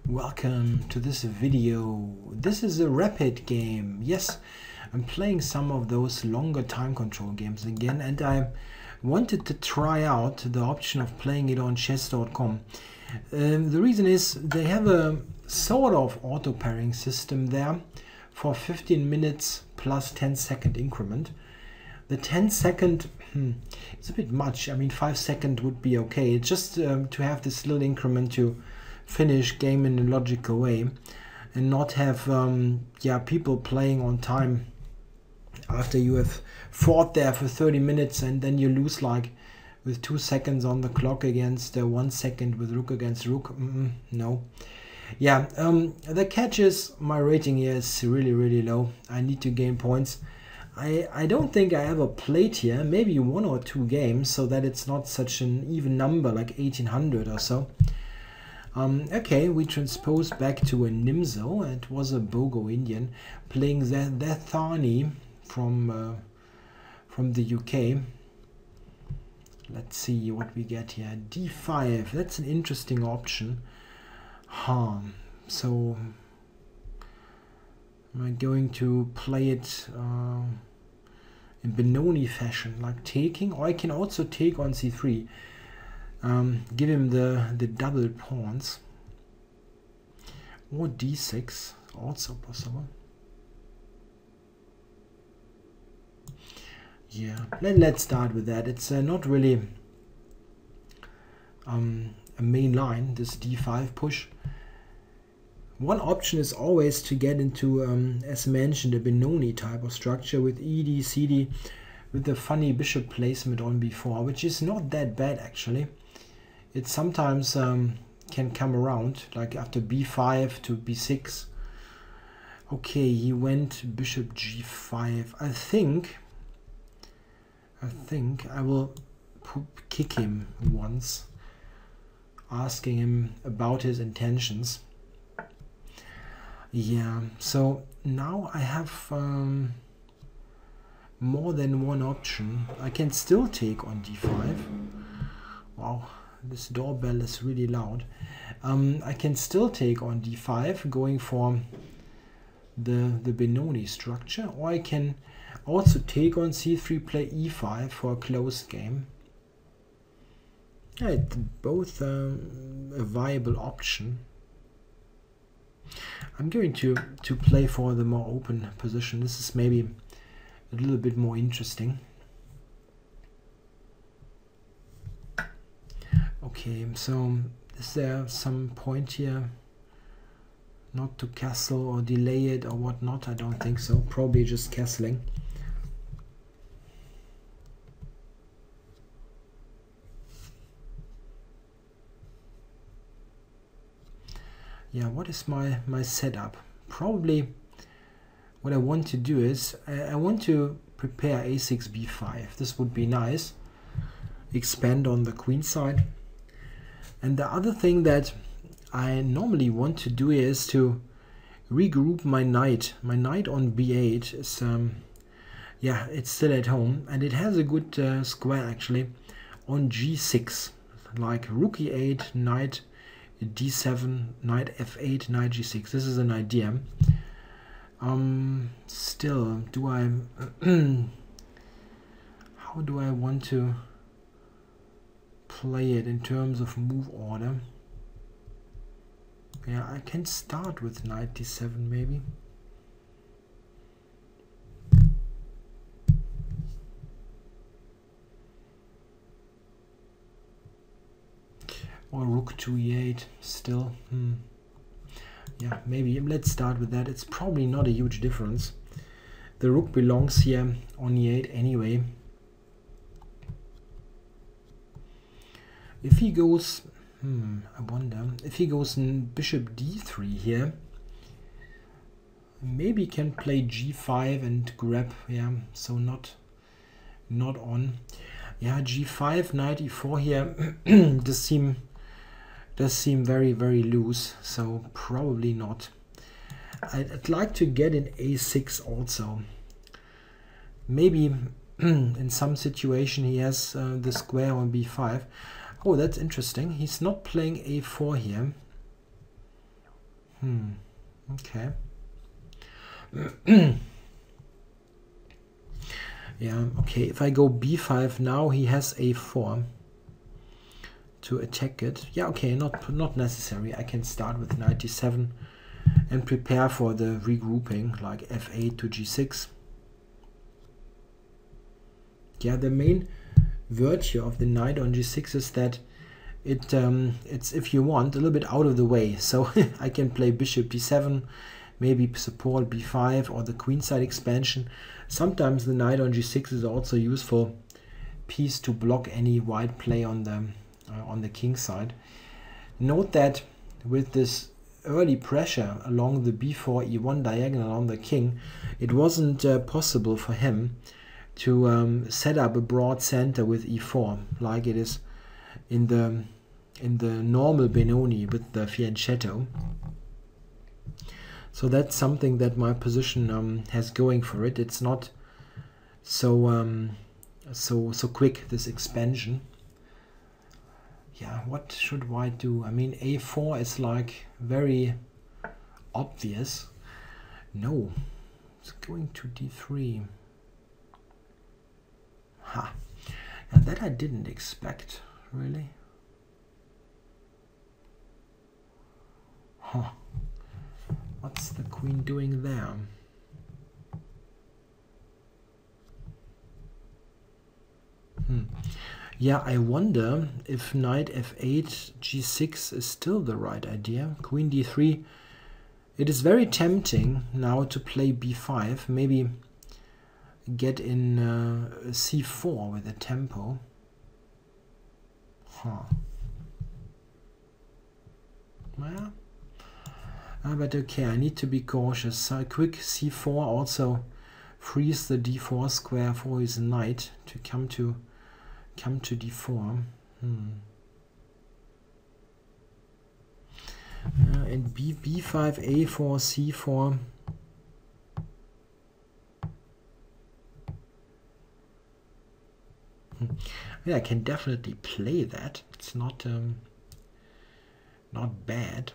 Welcome to this video. This is a rapid game. Yes, I'm playing some of those longer time control games again, and I wanted to try out the option of playing it on chess.com. The reason is they have a sort of auto pairing system there for 15 minutes plus 10-second increment. The 10-second it's a bit much. I mean, 5 seconds would be okay. It's just to have this little increment to finish game in a logical way and not have people playing on time after you have fought there for 30 minutes and then you lose like with 2 seconds on the clock against 1 second with rook against rook. No. Yeah, the catch is my rating here is really low. I need to gain points. I don't think I ever played here, maybe 1 or 2 games, so that it's not such an even number like 1800 or so. Okay, we transpose back to a Nimzo. It was a Bogo Indian playing that Thani from the UK. Let's see what we get here. D5. That's an interesting option. So am I going to play it in Benoni fashion, like taking, or I can also take on c3. Give him the double pawns, or d6, also possible. Yeah, let's start with that. It's not really a main line, this d5 push. One option is always to get into, as mentioned, a Benoni type of structure with ED, CD, with the funny bishop placement on b4, which is not that bad actually. It sometimes can come around, like after b5 to b6. Okay, he went bishop g5. I think I will kick him once, asking him about his intentions. Yeah, so now I have more than one option. I can still take on d5. Wow. This doorbell is really loud. I can still take on d5, going for the Benoni structure, or I can also take on c3, play e5 for a closed game. Yeah, it's both a viable option. I'm going to play for the more open position. This is maybe a little bit more interesting. Okay, so is there some point here not to castle or delay it or whatnot? I don't think so. Probably just castling. Yeah, what is my setup? Probably what I want to do is I want to prepare a6, b5. This would be nice. Expand on the queen side. And the other thing that I normally want to do is to regroup my knight. My knight on b8 is, yeah, it's still at home. And it has a good square actually on g6. Like rook e8, knight d7, knight f8, knight g6. This is an idea. Still, do I... how do I want to play it in terms of move order? Yeah, I can start with knight d7 maybe. Or rook to e8 still. Yeah, maybe let's start with that. It's probably not a huge difference. The rook belongs here on e8 anyway. If he goes, I wonder, if he goes in bishop d3 here, maybe can play g5 and grab, yeah, so not on. Yeah, g5, knight e4 here does seem very loose, so probably not. I'd like to get in a6 also. Maybe in some situation he has the square on b5. Oh, that's interesting. He's not playing a4 here. Okay. Yeah, okay, if I go b5 now, he has a4 to attack it. Yeah, okay, not necessary. I can start with knight d7 and prepare for the regrouping, like f8 to g6. Yeah, the main virtue of the knight on g6 is that it's, if you want, a little bit out of the way. So I can play bishop d7, maybe support b5 or the queenside expansion. Sometimes the knight on g6 is also useful piece to block any white play on the king side. Note that with this early pressure along the b4 e1 diagonal on the king, it wasn't possible for him to set up a broad center with e4 like it is in the normal Benoni with the fianchetto. So that's something that my position has going for it. It's not so so quick, this expansion. Yeah, what should white do? I mean, a4 is like very obvious. No, it's going to d3. Ha, and that I didn't expect, really. Huh. What's the queen doing there? Yeah, I wonder if knight f8, g6 is still the right idea. Queen d3. It is very tempting now to play b5. Maybe get in c4 with a tempo. Huh. Well, but okay, I need to be cautious. A quick c4 also frees the d4 square for his knight to come to d4. And b5, a4, c4. Yeah, I can definitely play that. It's not bad.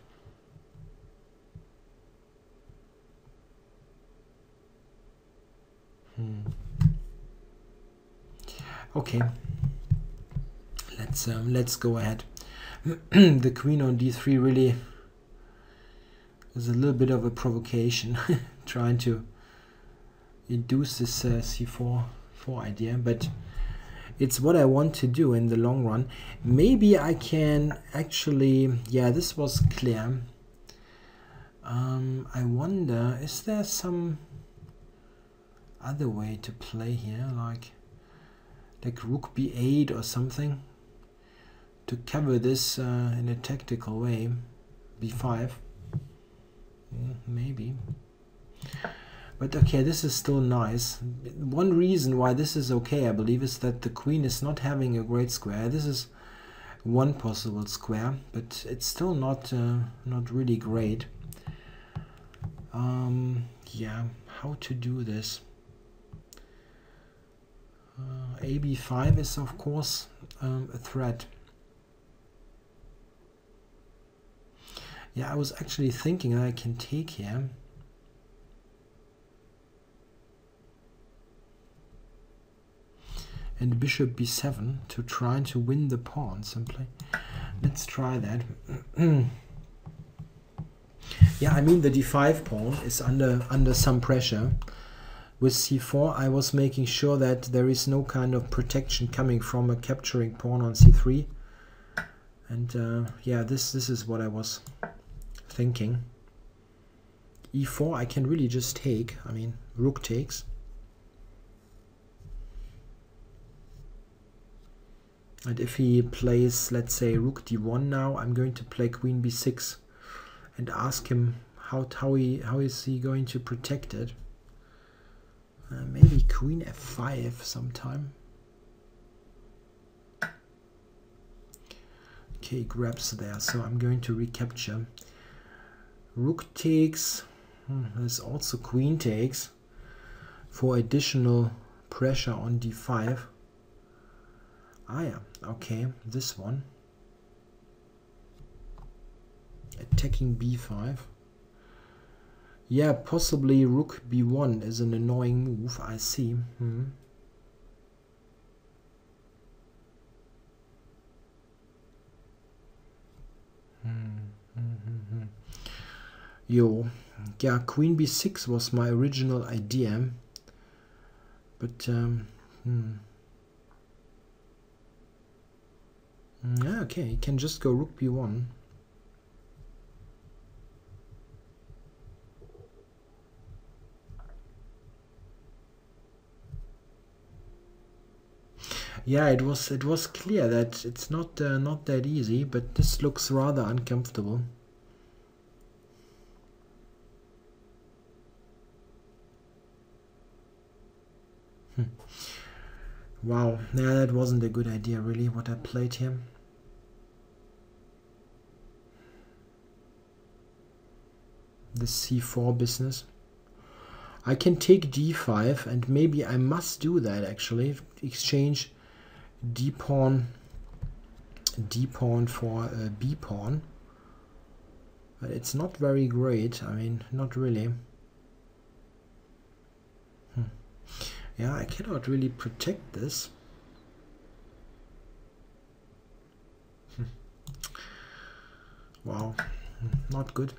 Okay, let's go ahead. The queen on d3 really is a little bit of a provocation, trying to induce this c4 idea, but it's what I want to do in the long run. Maybe I can actually, yeah, this was clear. I wonder, is there some other way to play here, like rook b8 or something, to cover this in a tactical way? b5, maybe. But okay, this is still nice. One reason why this is okay, I believe, is that the queen is not having a great square. This is one possible square, but it's still not really great. Yeah, how to do this? AB5 is of course a threat. Yeah, I was actually thinking that I can take here. And bishop b7 to try to win the pawn simply. Let's try that. Yeah, I mean the d5 pawn is under some pressure. With c4 I was making sure that there is no kind of protection coming from a capturing pawn on c3. And yeah, this is what I was thinking. e4 I can really just take. I mean, rook takes. And if he plays, let's say, rook d1 now, I'm going to play queen b6 and ask him how is he going to protect it. Maybe queen f5 sometime. Okay, grabs there, so I'm going to recapture. Rook takes. There's also queen takes for additional pressure on d5. Ah yeah, okay, this one. Attacking b5. Yeah, possibly rook b1 is an annoying move, I see. Yo, yeah, queen b6 was my original idea, but yeah, okay, you can just go rook b1. Yeah, it was clear that it's not that easy, but this looks rather uncomfortable. Wow, yeah, that wasn't a good idea really what I played here. The c4 business. I can take d5 and maybe I must do that actually. Exchange d pawn for b pawn. But it's not very great. I mean, not really. Yeah, I cannot really protect this. Wow, not good.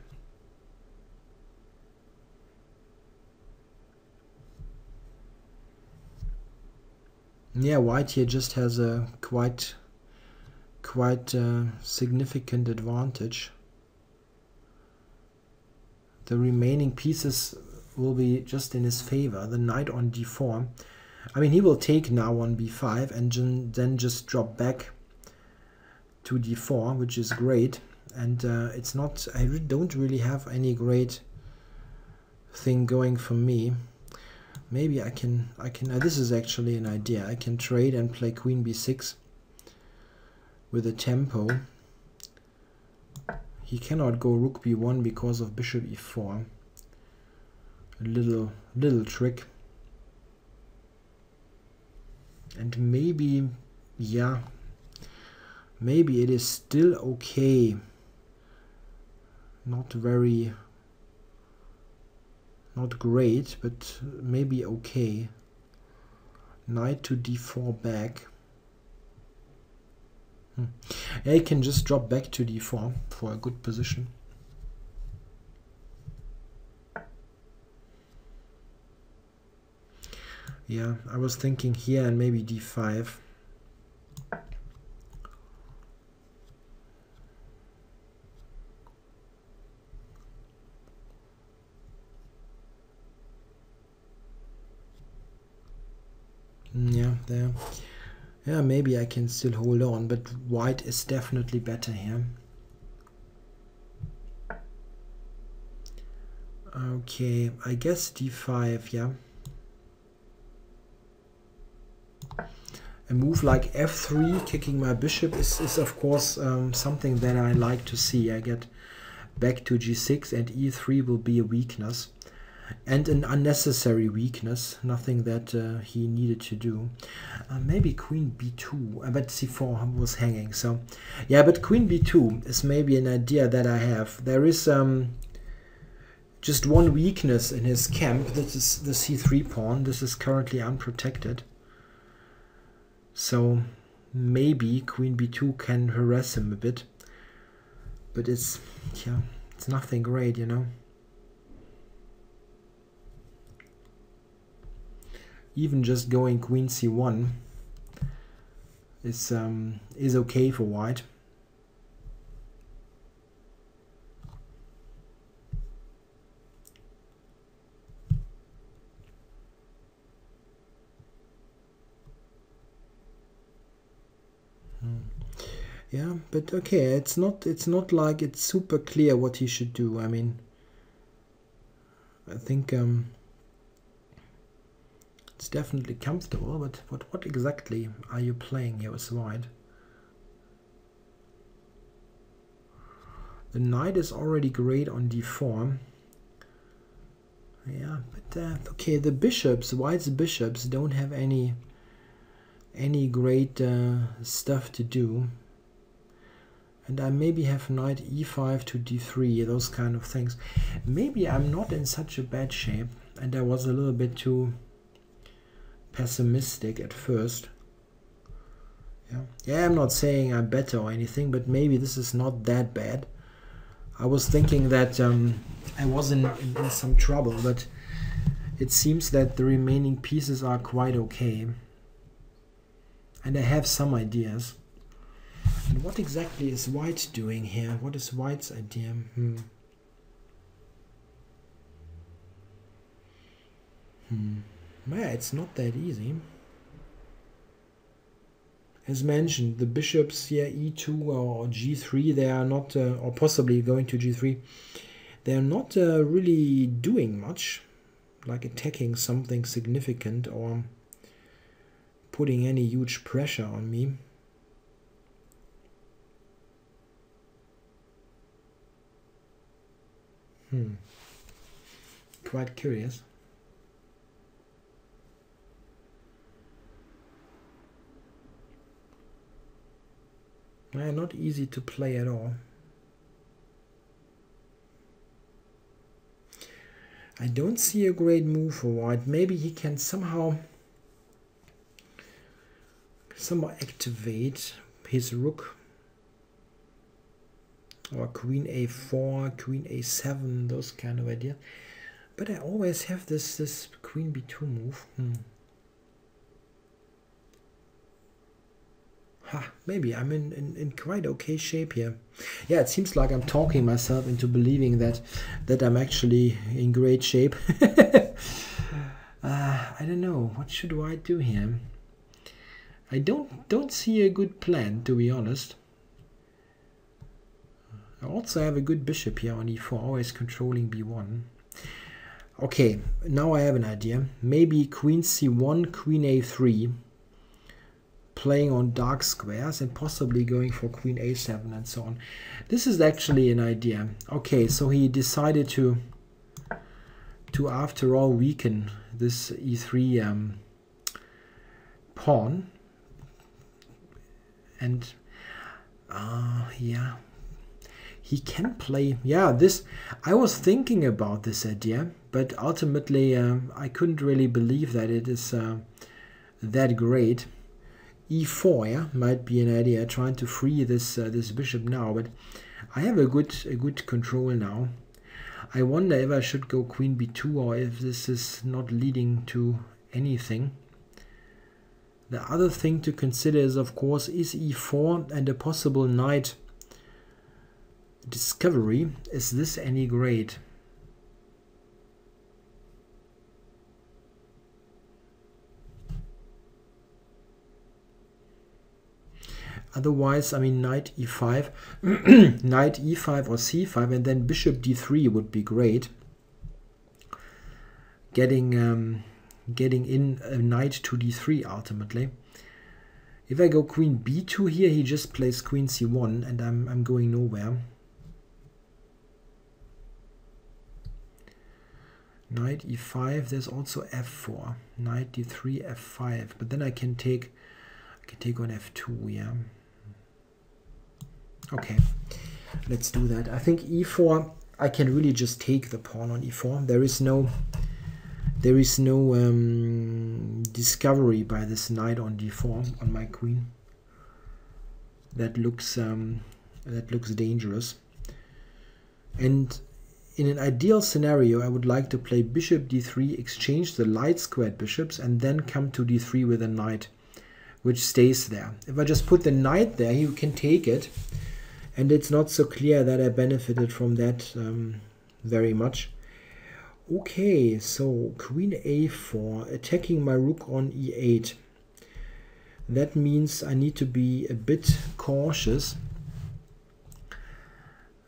Yeah, white here just has a quite significant advantage. The remaining pieces will be just in his favor. The knight on d4. I mean, he will take now on b5 and then just drop back to d4, which is great. And it's not, I don't really have any great thing going for me. Maybe I can this is actually an idea. I can trade and play queen b6 with a tempo. He cannot go rook b1 because of bishop e4. A little trick. And maybe, yeah, maybe it is still okay. Not great, but maybe okay. Knight to d4 back. Yeah, he can just drop back to d4 for a good position. Yeah, I was thinking here and maybe d5. Yeah, there. Yeah, maybe I can still hold on, but white is definitely better here. Okay, I guess d5, yeah. A move like f3, kicking my bishop, is of course something that I like to see. I get back to g6 and e3 will be a weakness. And an unnecessary weakness, nothing that he needed to do. Maybe queen b2, but c4 was hanging. So, yeah, but queen b2 is maybe an idea that I have. There is just one weakness in his camp. This is the c3 pawn. This is currently unprotected. So maybe queen b2 can harass him a bit. But it's, yeah, it's nothing great, you know. Even just going queen c1 is okay for white. Yeah, but okay, it's not like it's super clear what he should do. I mean, I think it's definitely comfortable, but what exactly are you playing here with white? The knight is already great on d4. Yeah, but okay, the bishops, white's bishops don't have any great stuff to do. And I maybe have knight e5 to d3, those kind of things. Maybe I'm not in such a bad shape, and I was a little bit too pessimistic at first. Yeah, I'm not saying I'm better or anything, but maybe this is not that bad. I was thinking that I was in some trouble, but it seems that the remaining pieces are quite okay. And I have some ideas. And what exactly is white doing here? What is white's idea? Yeah, it's not that easy. As mentioned, the bishops here, e2 or g3, they are not, or possibly going to g3, they are not really doing much, like attacking something significant or putting any huge pressure on me. Quite curious. Not easy to play at all. I don't see a great move for white. Maybe he can somehow activate his rook. Or queen a4, queen a7, those kind of ideas. But I always have this queen b2 move. Maybe I'm in quite okay shape here. Yeah, it seems like I'm talking myself into believing that I'm actually in great shape. I don't know. What should white do here? I don't see a good plan, to be honest. I also have a good bishop here on e4, always controlling b1. Okay, now I have an idea. Maybe queen c1, queen a3, playing on dark squares and possibly going for queen a7 and so on. This is actually an idea. Okay, so he decided to after all weaken this e3 pawn. And yeah, he can play, yeah, this, I was thinking about this idea, but ultimately I couldn't really believe that it is that great. e4, yeah, might be an idea, trying to free this this bishop now, but I have a good control now. I wonder if I should go queen b2 or if this is not leading to anything. The other thing to consider is, of course, is e4 and a possible knight discovery. Is this any great? Otherwise, I mean, knight e5, knight e5 or c5, and then bishop d3 would be great. Getting in a knight to d3 ultimately. If I go queen b2 here, he just plays queen c1, and I'm going nowhere. Knight e5. There's also f4. Knight d3, f5. But then I can take on f2. Yeah. Okay, let's do that. I think e4. I can really just take the pawn on e4. There is no discovery by this knight on d4 on my queen. That looks dangerous. And in an ideal scenario, I would like to play bishop d3, exchange the light squared bishops, and then come to d3 with a knight, which stays there. If I just put the knight there, you can take it, and it's not so clear that I benefited from that very much. Okay, so queen a4, attacking my rook on e8. That means I need to be a bit cautious.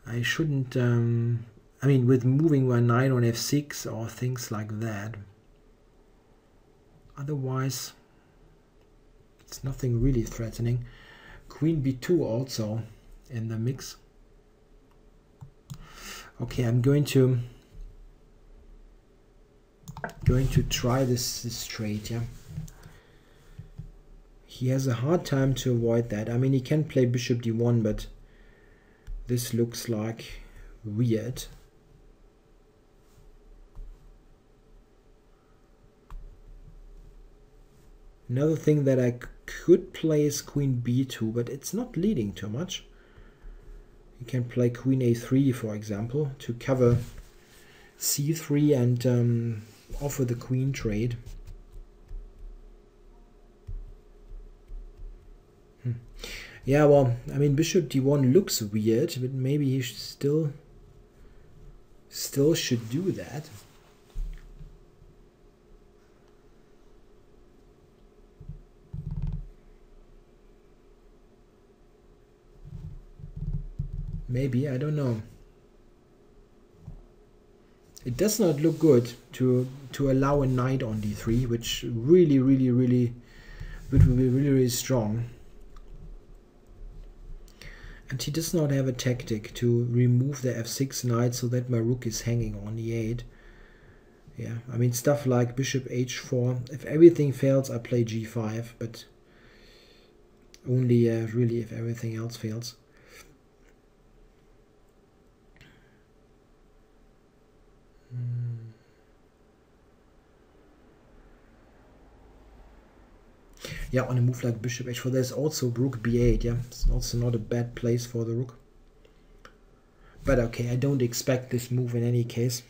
I shouldn't, I mean, with moving my knight on f6 or things like that. Otherwise, it's nothing really threatening. Queen b2 also in the mix. Okay, I'm going to try this straight. Yeah, he has a hard time to avoid that. I mean, he can play bishop d1, but This looks like weird. Another thing that I could play is queen b2, but it's not leading too much. You can play queen a3, for example, to cover c3 and offer the queen trade. Yeah, well, I mean, bishop d1 looks weird, but maybe he still should do that. Maybe, I don't know. It does not look good to allow a knight on d3, which really would be really strong. And he does not have a tactic to remove the f6 knight so that my rook is hanging on e8. Yeah, I mean, stuff like bishop h4. If everything fails, I play g5, but only really if everything else fails. Yeah, on a move like bishop h4, there's also rook b8. Yeah, it's also not a bad place for the rook. But okay, I don't expect this move in any case.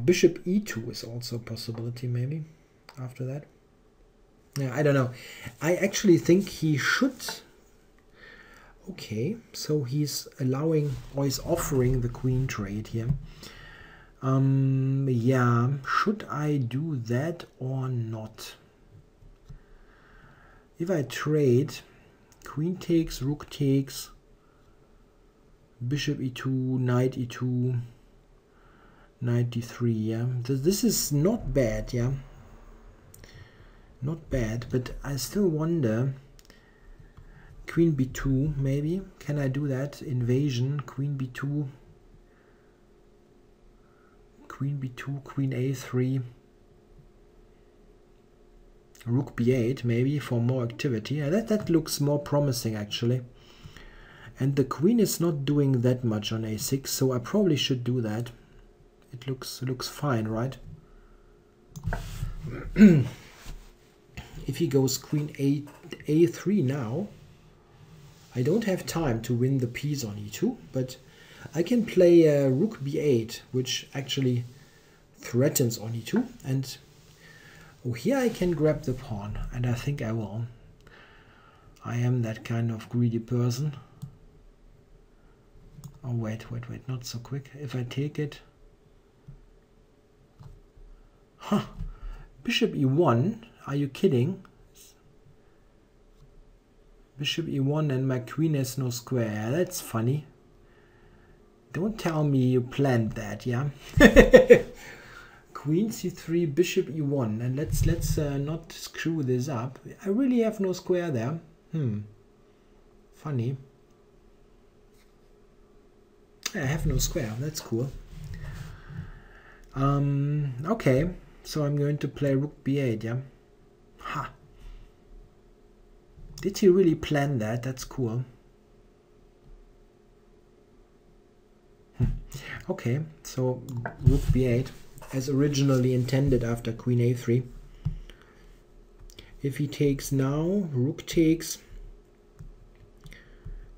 Bishop e2 is also a possibility, maybe, after that. Yeah, I don't know. I actually think he should... Okay, so he's allowing, or he's offering the queen trade here. Yeah, should I do that or not? If I trade, queen takes, rook takes, bishop e2, knight e2, knight d3, yeah. This is not bad, yeah. Not bad, but I still wonder, queen b2, maybe. Can I do that? Invasion, queen b2, queen b2, queen a3. Rook b8, maybe, for more activity. Yeah, that looks more promising, actually. And the queen is not doing that much on a6, so I probably should do that. It looks fine, right? If he goes queen a3 now, I don't have time to win the piece on e2, but I can play rook b8, which actually threatens on e2, and oh, here I can grab the pawn, and I think I will. I am that kind of greedy person. Oh, wait, not so quick. If I take it... Huh, bishop e1, are you kidding? Bishop e1 and my queen has no square. That's funny. Don't tell me you planned that, yeah? Queen c3, bishop e1, and let's not screw this up. I really have no square there. Funny. I have no square. That's cool. Okay, so I'm going to play rook b8. Yeah. Ha. Did he really plan that? That's cool. Okay, so rook b8. As originally intended after queen a3. If he takes now, rook takes,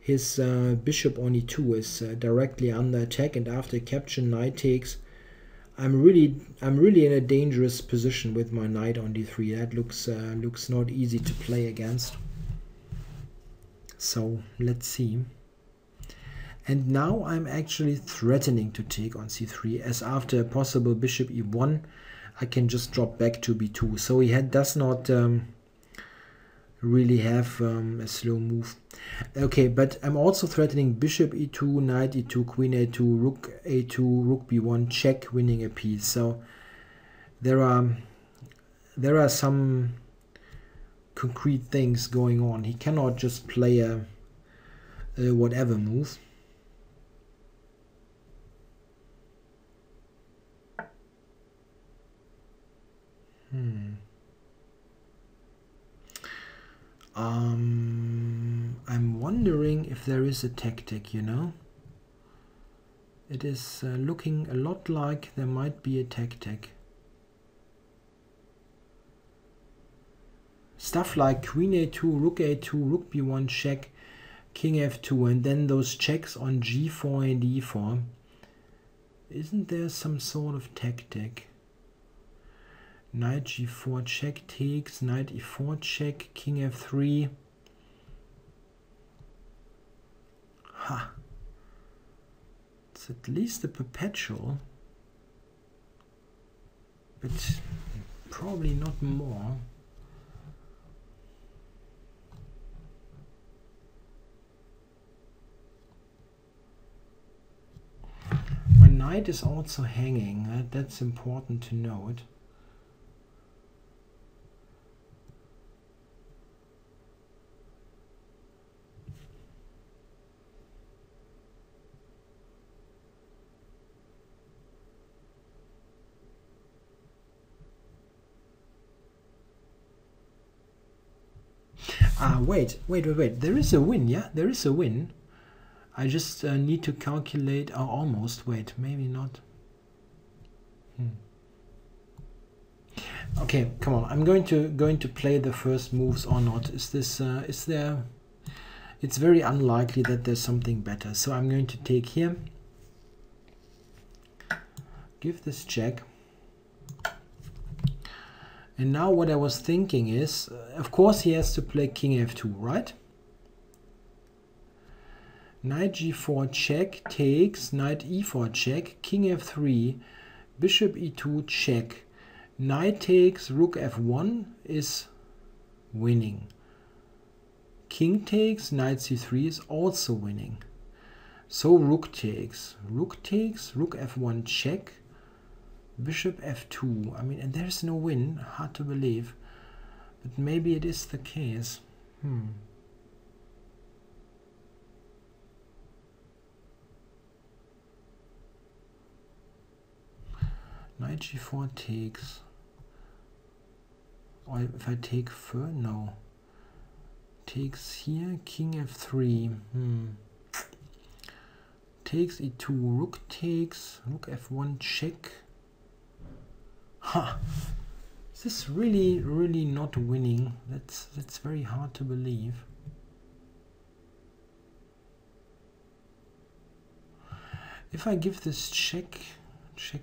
his bishop on e2 is directly under attack, and after capture knight takes, I'm really in a dangerous position with my knight on d3. That looks not easy to play against. So let's see. And now I'm actually threatening to take on c3, as after a possible bishop e1, I can just drop back to b2. So he does not really have a slow move. Okay, but I'm also threatening bishop e2, knight e2, queen a2, rook a2, rook b1, check, winning a piece. So there are some concrete things going on. He cannot just play a whatever move. I'm wondering if there is a tactic, you know. It is looking a lot like there might be a tactic. Stuff like queen a2, rook a2, rook b1 check, king f2, and then those checks on g4 and e4. Isn't there some sort of tactic? Knight g4 check takes, knight e4 check, king f3. Ha! It's at least a perpetual, but probably not more. My knight is also hanging, that's important to note. Wait. There is a win, yeah? There is a win. I just need to calculate, almost, wait, maybe not. Okay, come on. I'm going to play the first moves or not. Is there? It's very unlikely that there's something better. So I'm going to take here. Give this check. And now what I was thinking is, of course he has to play king f2, right? Knight g4 check takes, knight e4 check, king f3, bishop e2 check. Knight takes, rook f1 is winning. King takes, knight c3 is also winning. So rook takes, rook f1 check, bishop f2. I mean, and there's no win, hard to believe, but maybe it is the case. Knight g4 takes, or if I take fur, no. Takes here, king f3, takes e2, rook takes, rook f1 check. Ha! Is this really not winning? That's very hard to believe. If I give this check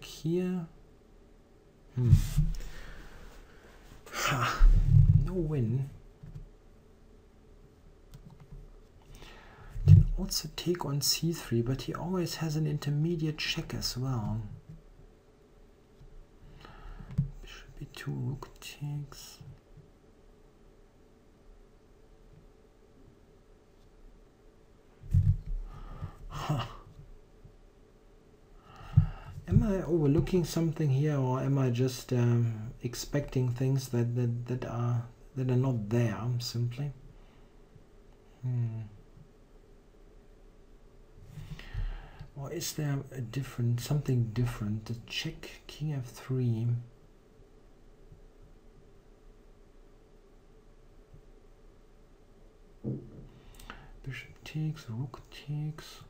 here, ha! No win. Can also take on c3, but he always has an intermediate check as well. Bishop e2, rook takes. Huh. Am I overlooking something here, or am I just expecting things that are not there simply? Or is there something different? The check, king f3. Bishop takes, rook takes,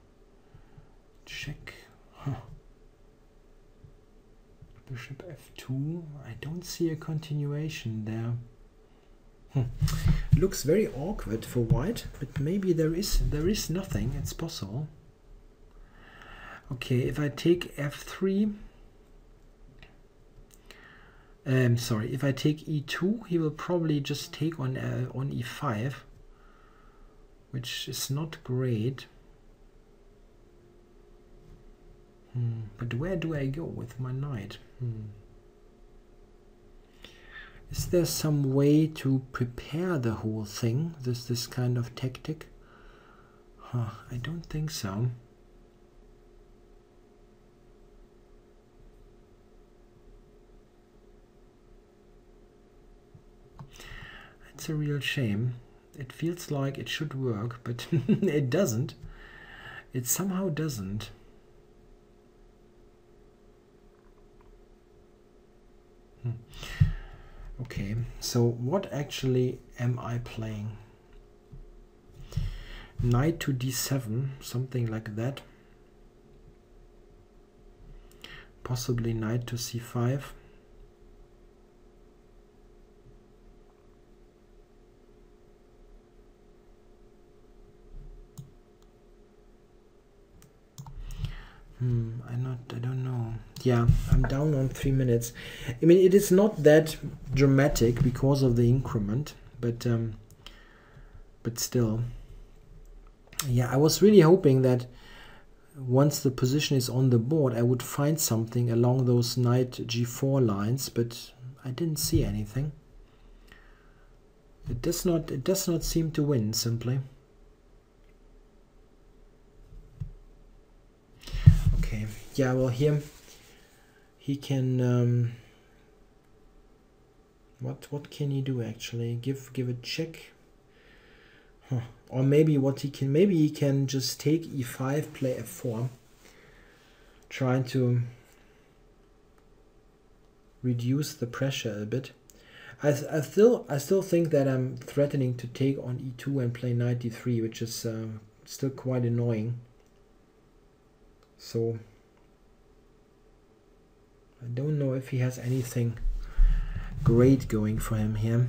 check. Bishop f2. I don't see a continuation there. Looks very awkward for white, but maybe there is nothing. It's possible. Okay, if I take f3, sorry, if I take e2, he will probably just take on e5, which is not great. But where do I go with my knight? Is there some way to prepare the whole thing, this kind of tactic? I don't think so. It's a real shame. It feels like it should work, but it doesn't. It somehow doesn't. Okay, so what actually am I playing? Knight to d7, something like that. Possibly knight to c5. I don't know. Yeah, I'm down on 3 minutes. I mean, it is not that dramatic because of the increment, but still. Yeah, I was really hoping that once the position is on the board, I would find something along those knight g4 lines, but I didn't see anything. It does not seem to win, simply. Okay, yeah, well, here he can what can he do actually? Give a check. Huh. Or maybe maybe he can just take e5, play f4, trying to reduce the pressure a bit. I still think that I'm threatening to take on e2 and play knight d3, which is still quite annoying. So I don't know if he has anything great going for him here.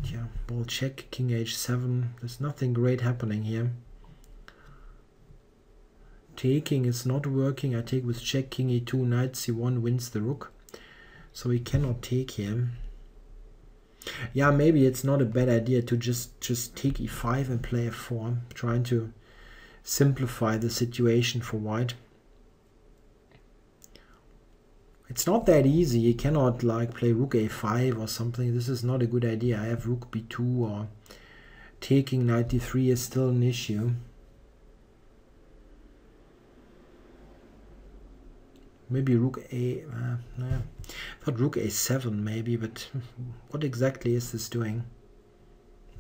Yeah, ball check, king h7. There's nothing great happening here. Taking is not working. I take with check, king e2, knight c1 wins the rook. So he cannot take here. Yeah, maybe it's not a bad idea to just take e5 and play f4, trying to simplify the situation for white. It's not that easy. You cannot like play rook a5 or something. This is not a good idea. I have rook b2, or taking knight d3 is still an issue. Maybe rook a... I thought rook a7 maybe, but what exactly is this doing?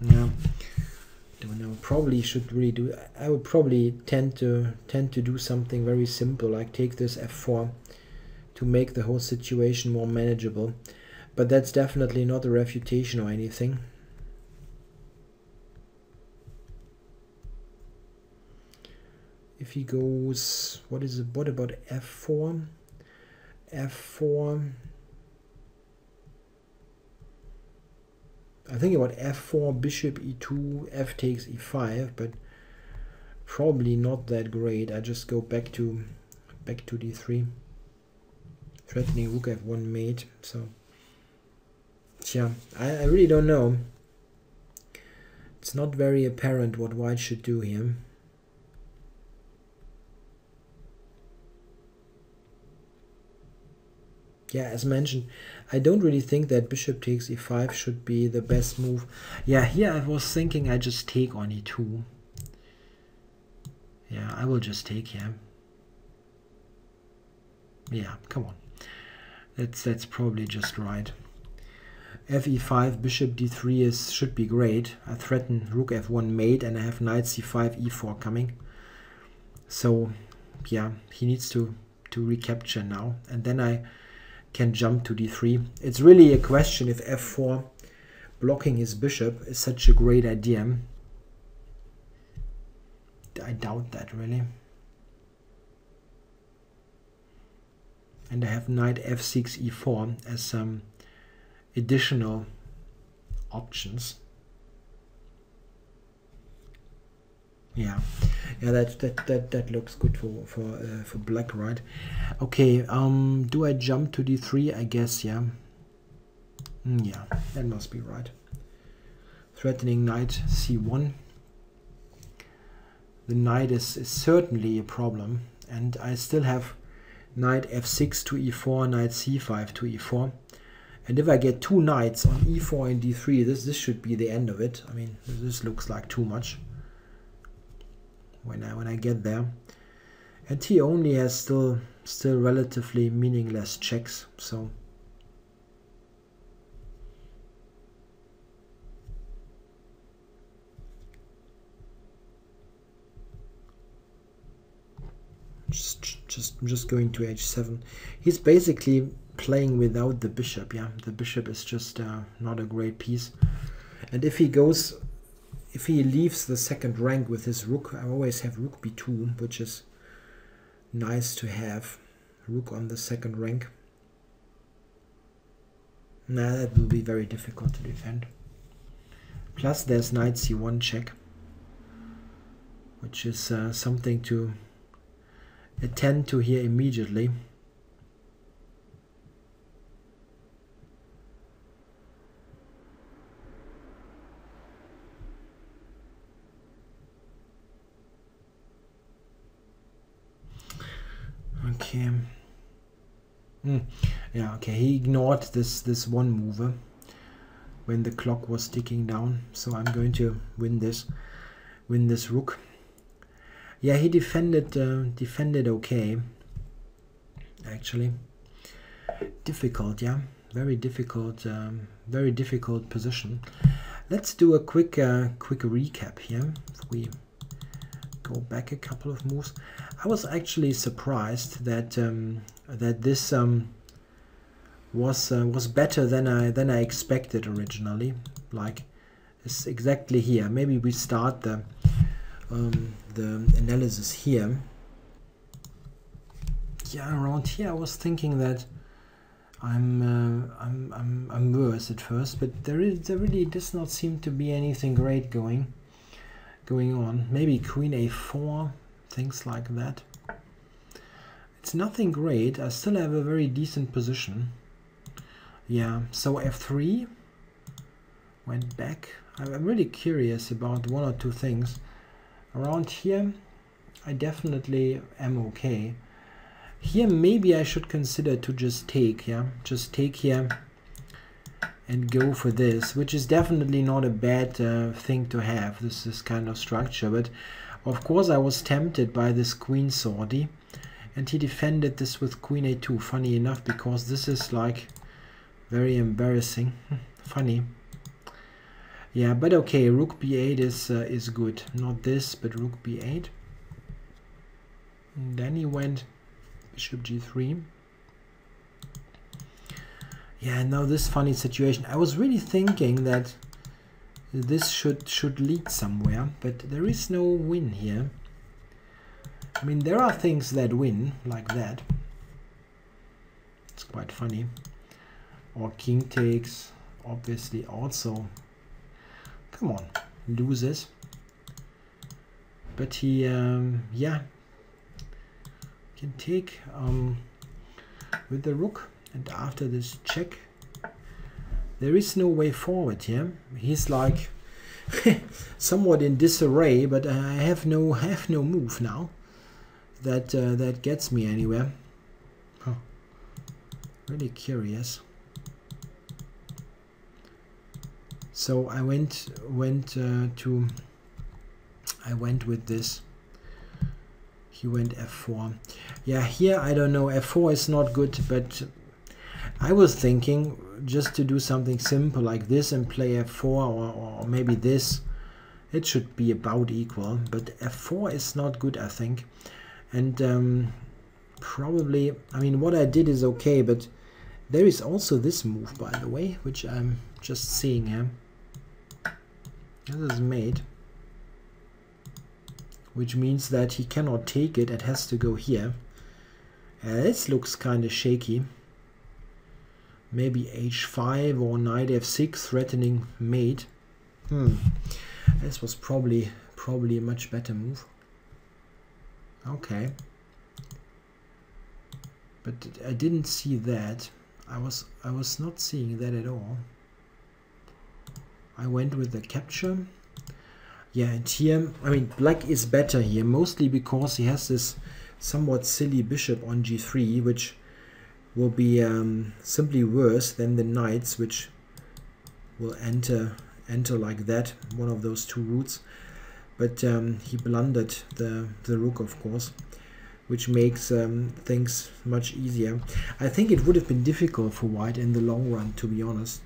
Yeah, don't know. Probably should really do... I would probably tend to do something very simple, like take this f4 to make the whole situation more manageable. But that's definitely not a refutation or anything. If he goes... What about f4? f4. I think about f4, bishop e2, f takes e5, but probably not that great. I just go back to d3, threatening rook f1 mate. So yeah, I really don't know. It's not very apparent what white should do here. Yeah, as mentioned, I don't really think that bishop takes e5 should be the best move. Yeah, here I was thinking I just take on e2. Yeah, I will just take here. Yeah, come on. That's probably just right. fe5, bishop d3 should be great. I threaten rook f1 mate, and I have knight c5, e4 coming. So yeah, he needs to recapture now, and then I can jump to d3. It's really a question if f4 blocking his bishop is such a great idea. I doubt that, really. And I have knight f6, e4 as some additional options. Yeah, that looks good for black, right? Okay, do I jump to d3? I guess, yeah. Yeah, that must be right. Threatening knight c1. The knight is certainly a problem, and I still have knight f6 to e4, knight c5 to e4. And if I get two knights on e4 and d3, this should be the end of it. I mean, this looks like too much when I get there. And he only has still relatively meaningless checks, so just going to h7. He's basically playing without the bishop. Yeah, the bishop is just not a great piece. And if he leaves the second rank with his rook, I always have rook b2, which is nice to have. Rook on the second rank. Nah, that will be very difficult to defend. Plus there's knight c1 check, which is something to attend to here immediately. Okay. Yeah, okay, he ignored this one mover when the clock was ticking down, so I'm going to win this rook. Yeah, he defended okay, actually. Difficult, yeah, very difficult position. Let's do a quick recap here. If we go back a couple of moves, I was actually surprised that that this was better than I expected originally. Like, it's exactly here. Maybe we start the analysis here. Yeah, around here I was thinking that I'm worse at first, but there really does not seem to be anything great going on. Maybe queen a4, things like that. It's nothing great. I still have a very decent position. Yeah, so f3 went back. I'm really curious about one or two things. Around here I definitely am okay. Here maybe I should consider to just take, yeah, just take here and go for this, which is definitely not a bad thing to have, this kind of structure. But of course I was tempted by this queen sortie, and he defended this with queen a2, funny enough, because this is like very embarrassing. Funny. Yeah, but okay, rook b8 is good. Not this, but rook b8. And then he went bishop g3. Yeah, now this funny situation. I was really thinking that this should lead somewhere, but there is no win here. I mean, there are things that win, like that. It's quite funny. Or king takes, obviously also. Come on, loses. But he, yeah, can take with the rook. And after this check, there is no way forward here. He's like somewhat in disarray, but I have no move now that that gets me anywhere. Huh. Really curious. So I went with this. He went f4. Yeah, here I don't know. f4 is not good, but I was thinking just to do something simple like this and play f4 or maybe this. It should be about equal, but f4 is not good, I think. And probably, I mean, what I did is okay, but there is also this move, by the way, which I'm just seeing here. This is mate, which means that he cannot take it. It has to go here. This looks kind of shaky. Maybe h5 or knight f6 threatening mate. This was probably a much better move. Okay, but I didn't see that. I was not seeing that at all. I went with the capture. Yeah, and here, I mean, black is better here, mostly because he has this somewhat silly bishop on g3, which will be simply worse than the knights, which will enter like that, one of those two routes. But he blundered the rook, of course, which makes things much easier. I think it would have been difficult for white in the long run, to be honest.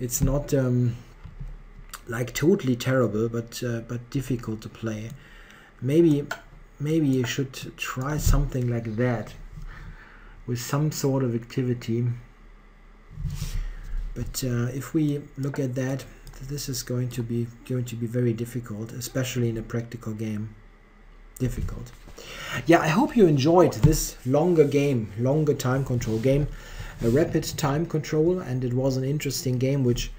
It's not like totally terrible, but difficult to play. Maybe maybe you should try something like that with some sort of activity. But if we look at that, this is going to be very difficult, especially in a practical game. Difficult. Yeah, I hope you enjoyed this longer time control game, a rapid time control, and it was an interesting game which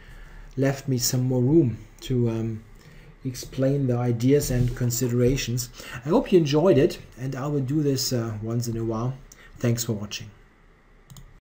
left me some more room to explain the ideas and considerations. I hope you enjoyed it, and I will do this once in a while. Thanks for watching.